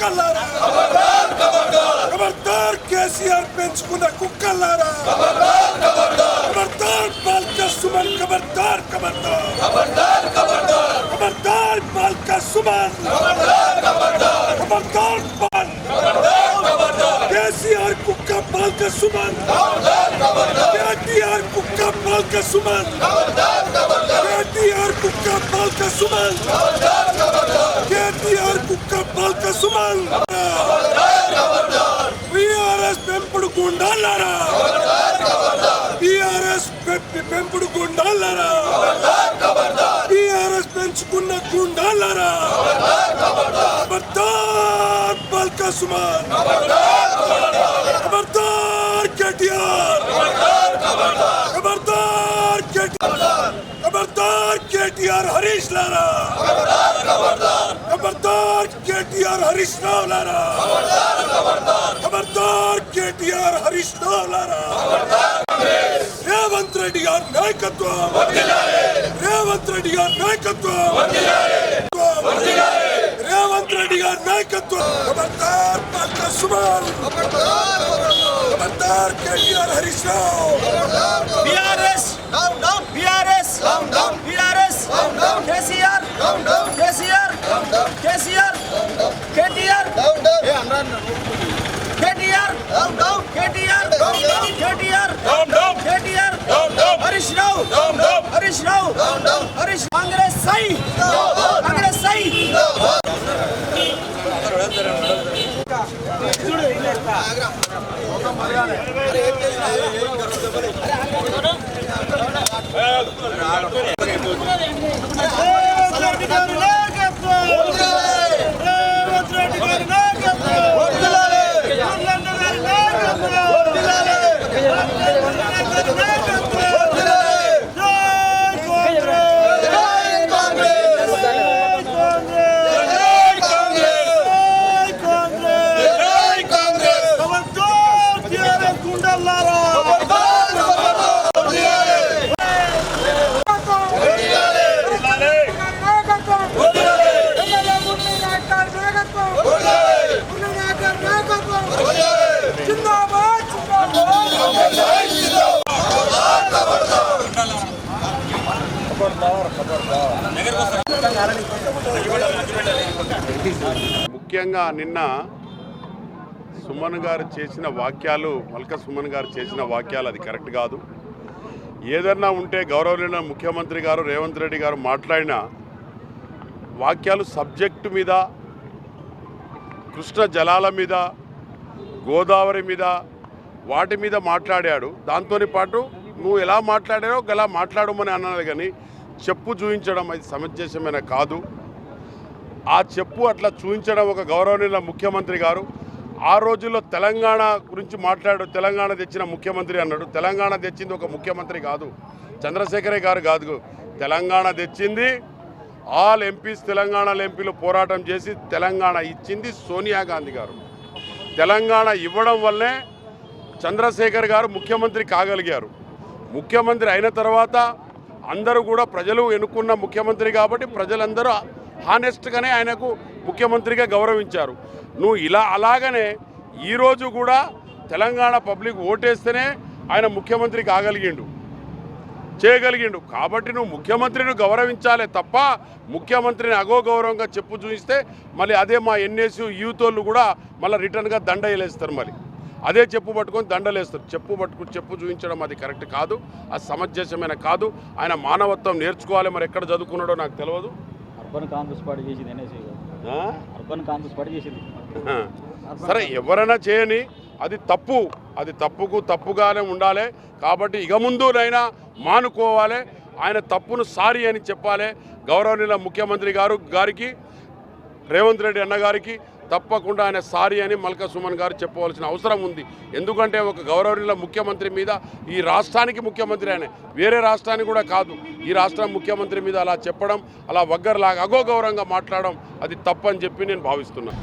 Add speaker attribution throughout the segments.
Speaker 1: కుక్కల్లారా ఖబర్దార్ కేసీఆర్ పెంచుకున్న కుక్కల్లారా ఖబర్దార్ బాల్కా సుమన్ ఖబర్దార్ ఖబర్దార్ బాల్కా సుమన్ ఖబర్దార్ కేసీఆర్ కుక్క బాల్కా సుమన్ కేటీఆర్ కుక్క బాల్కా సుమన్ కేటీఆర్ కుక్క బాల్కా సుమన్ కేటీఆర్ కుక్క బాల్కా సుమన్ బీఆర్ఎస్ పెంపుడు గుండాలారా బీఆర్ఎస్ పెంపుడు గుండాలారా బీఆర్ఎస్ పెంచుకున్న గుండాలారా ఖబర్దార్ బాల్కా సుమన్ ఖబర్దార్ కేటీఆర్ ఖబర్దార్ కేటీఆర్ హరీష్ లారా ఖబర్దార్ కేటీఆర్ హరీష్ రావు లారా ఖబర్దార్ కేటీఆర్ హరీష్ రావు లారా రేవంత్ రెడ్డి గారి నాయకత్వం రేవంత్ రెడ్డి గారి నాయకత్వం రేవంత్ రెడ్డి గారి నాయకత్వం ఖబర్దార్ బాల్కా సుమన్ ఖబర్దార్ కేటీఆర్ హరీష్ రావు
Speaker 2: బీఆర్ఎస్ బీఆర్ఎస్ బీఆర్ఎస్ కేసీఆర్ కేసీఆర్ కేసీఆర్ కేటీఆర్ కేటీఆర్ కేటీఆర్ కేటీఆర్ కేటీఆర్ హరీష్ రావు హరీష్ రావు హరీష్ కాంగ్రెస్ సై కాంగ్రెస్ సై
Speaker 3: ముఖ్యంగా నిన్న సుమన్ గారు చేసిన వాక్యాలు మల్క సుమన్ గారు చేసిన వాక్యాలు అది కరెక్ట్ కాదు. ఏదన్నా ఉంటే గౌరవనీయ ముఖ్యమంత్రి గారు రేవంత్ రెడ్డి గారు మాట్లాడిన వాక్యాలు సబ్జెక్టు మీద, కృష్ణ జలాల మీద, గోదావరి మీద, వాటి మీద మాట్లాడాడు. దాంతో పాటు నువ్వు ఎలా మాట్లాడారో అలా మాట్లాడమని అన్నాడు, కానీ చెప్పు చూపించడం అది సమంజసమైన కాదు. ఆ చెప్పు అట్లా చూపించడం ఒక గౌరవనీయ ముఖ్యమంత్రి గారు ఆ రోజుల్లో తెలంగాణ గురించి మాట్లాడు, తెలంగాణ తెచ్చిన ముఖ్యమంత్రి అన్నాడు. తెలంగాణ తెచ్చింది ఒక ముఖ్యమంత్రి కాదు, చంద్రశేఖరే గారు కాదు. తెలంగాణ తెచ్చింది ఆల్ ఎంపీస్, తెలంగాణ ఎంపీలు పోరాటం చేసి తెలంగాణ ఇచ్చింది సోనియా గాంధీ గారు. తెలంగాణ ఇవ్వడం వల్లే చంద్రశేఖర్ గారు ముఖ్యమంత్రి కాగలిగారు. ముఖ్యమంత్రి అయిన తర్వాత అందరూ కూడా ప్రజలు ఎన్నుకున్న ముఖ్యమంత్రి కాబట్టి ప్రజలందరూ హానెస్ట్గానే ఆయనకు ముఖ్యమంత్రిగా గౌరవించారు. నువ్వు అలాగనే ఈరోజు కూడా తెలంగాణ పబ్లిక్ ఓటేస్తేనే ఆయన ముఖ్యమంత్రి చేయగలిగిండు. కాబట్టి నువ్వు ముఖ్యమంత్రిని గౌరవించాలే తప్ప ముఖ్యమంత్రిని అగౌరవంగా చెప్పు చూపిస్తే మళ్ళీ అదే మా ఎన్ఎస్యు యూత్ వాళ్ళు కూడా మళ్ళీ రిటర్న్గా దండ వేలేస్తారు. మళ్ళీ అదే చెప్పు పట్టుకొని దండలేస్తారు. చెప్పు చూపించడం అది కరెక్ట్ కాదు, అది సమంజసమైన కాదు. ఆయన మానవత్వం నేర్చుకోవాలి. మరి ఎక్కడ చదువుకున్నాడో నాకు తెలియదు.
Speaker 4: అర్బన్ కాంగ్రెస్ పార్టీ చేసింది ఎన్ఎస్యూ, అర్బన్ కాంగ్రెస్ పార్టీ చేసింది.
Speaker 3: సరే ఎవరైనా చేయని, అది తప్పు. అది తప్పుగానే ఉండాలి. కాబట్టి ఇక ముందునైనా మానుకోవాలి. ఆయన తప్పును సారీ అని చెప్పాలి. గౌరవనీయ ముఖ్యమంత్రి గారికి రేవంత్ రెడ్డి అన్న గారికి తప్పకుండా ఆయన సారీ అని మల్క సుమన్ గారు చెప్పవలసిన అవసరం ఉంది. ఎందుకంటే ఒక గౌరవనీయ ముఖ్యమంత్రి మీద, ఈ రాష్ట్రానికి ముఖ్యమంత్రి ఆయన, వేరే రాష్ట్రానికి కూడా కాదు, ఈ రాష్ట్రం ముఖ్యమంత్రి మీద అలా చెప్పడం, అలా వగ్గరలాగా అగౌరవంగా మాట్లాడడం అది తప్పని చెప్పి నేను భావిస్తున్నాను.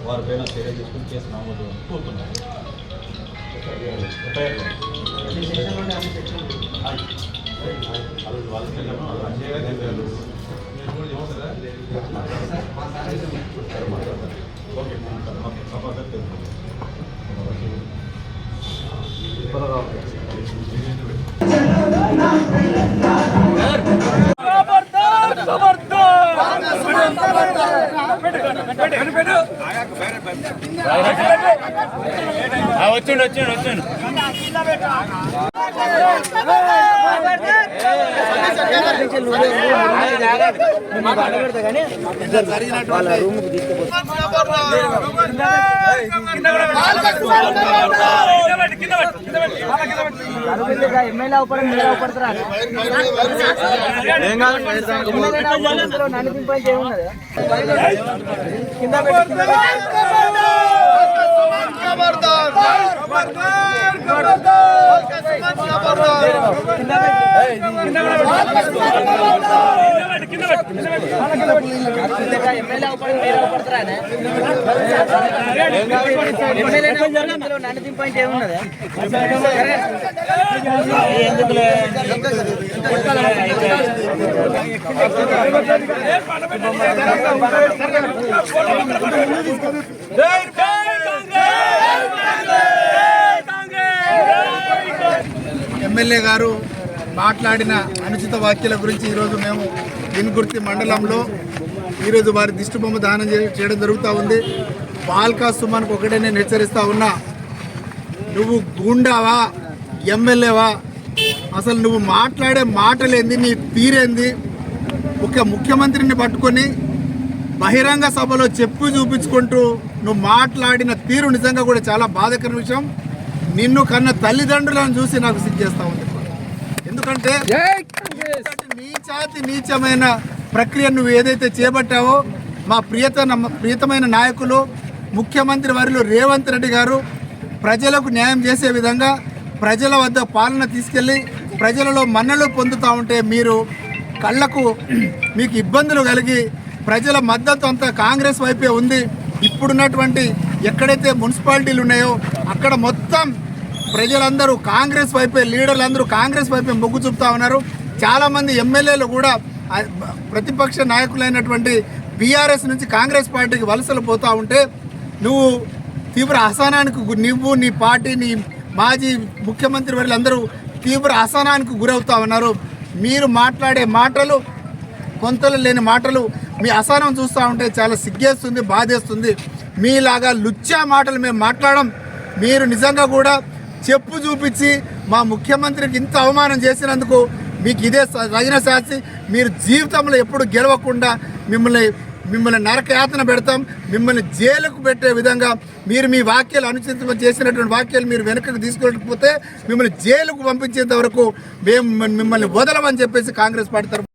Speaker 4: వారిపైన చర్య తీసుకుని కేసు నమోదు కోరుతున్నారు. వచ్చిండు
Speaker 2: ఎమ్మెల్యే అవపడం మీరు అవపడతారా నన్ను దింపడానికి ఏమున్నది కింద ఎమ్మెల్యే అవపడం మీరు అవపడతారా నన్ను దింపడానికి ఏమున్నది
Speaker 5: ఎమ్మెల్యే గారు మాట్లాడిన అనుచిత వ్యాఖ్యల గురించి ఈరోజు మేము దినగుర్తి మండలంలో ఈరోజు వారి దిష్టిబొమ్మ దానం చేయడం జరుగుతూ ఉంది. బాల్కా సుమన్కు ఒకటే నేను హెచ్చరిస్తూ ఉన్నా, నువ్వు గుండావా ఎమ్మెల్యేవా? అసలు నువ్వు మాట్లాడే మాటలేంది, నీ తీరేంది? ఒక ముఖ్యమంత్రిని పట్టుకొని బహిరంగ సభలో చెప్పు చూపించుకుంటూ నువ్వు మాట్లాడిన తీరు నిజంగా కూడా చాలా బాధాకర విషయం. నిన్ను కన్న తల్లిదండ్రులను చూసి నాకు సిగ్గేస్తూ ఉంది. ఎందుకంటే నీచమైన ప్రక్రియ నువ్వు ఏదైతే చేపట్టావో మా ప్రియతమైన నాయకులు ముఖ్యమంత్రి వర్యులు రేవంత్ రెడ్డి గారు ప్రజలకు న్యాయం చేసే విధంగా ప్రజల వద్ద పాలన తీసుకెళ్ళి ప్రజలలో మన్నలు పొందుతూ ఉంటే మీరు కళ్ళకు మీకు ఇబ్బందులు కలిగి ప్రజల మద్దతు అంతా కాంగ్రెస్ వైపే ఉంది. ఇప్పుడున్నటువంటి ఎక్కడైతే మున్సిపాలిటీలు ఉన్నాయో అక్కడ మొత్తం ప్రజలందరూ కాంగ్రెస్ వైపే, లీడర్లందరూ కాంగ్రెస్ వైపే మొగ్గు చూపుతా ఉన్నారు. చాలామంది ఎమ్మెల్యేలు కూడా ప్రతిపక్ష నాయకులైనటువంటి బీఆర్ఎస్ నుంచి కాంగ్రెస్ పార్టీకి వలసలు పోతూ ఉంటే నువ్వు తీవ్ర అసహనానికి నువ్వు నీ పార్టీ నీ మాజీ ముఖ్యమంత్రి వర్యులందరూ తీవ్ర అసహనానికి గురవుతా ఉన్నారు. మీరు మాట్లాడే మాటలు కొంతలు లేని మాటలు, మీ అసహనం చూస్తూ ఉంటే చాలా సిగ్గేస్తుంది, బాధేస్తుంది. మీలాగా లుచ్చా మాటలు మేము మాట్లాడడం. మీరు నిజంగా కూడా చెప్పు చూపించి మా ముఖ్యమంత్రికి ఇంత అవమానం చేసినందుకు మీకు ఇదే తగిన శాస్తి. మీరు జీవితంలో ఎప్పుడు గెలవకుండా మిమ్మల్ని నరకయాతన పెడతాం, మిమ్మల్ని జైలుకు పెట్టే విధంగా మీరు మీ వాక్యాలు అనుచితం చేసినటువంటి వాక్యాలు మీరు వెనక్కి తీసుకెళ్ళకపోతే మిమ్మల్ని జైలుకు పంపించేంత వరకు మేము మిమ్మల్ని వదలమని చెప్పేసి కాంగ్రెస్ పార్టీ తరఫున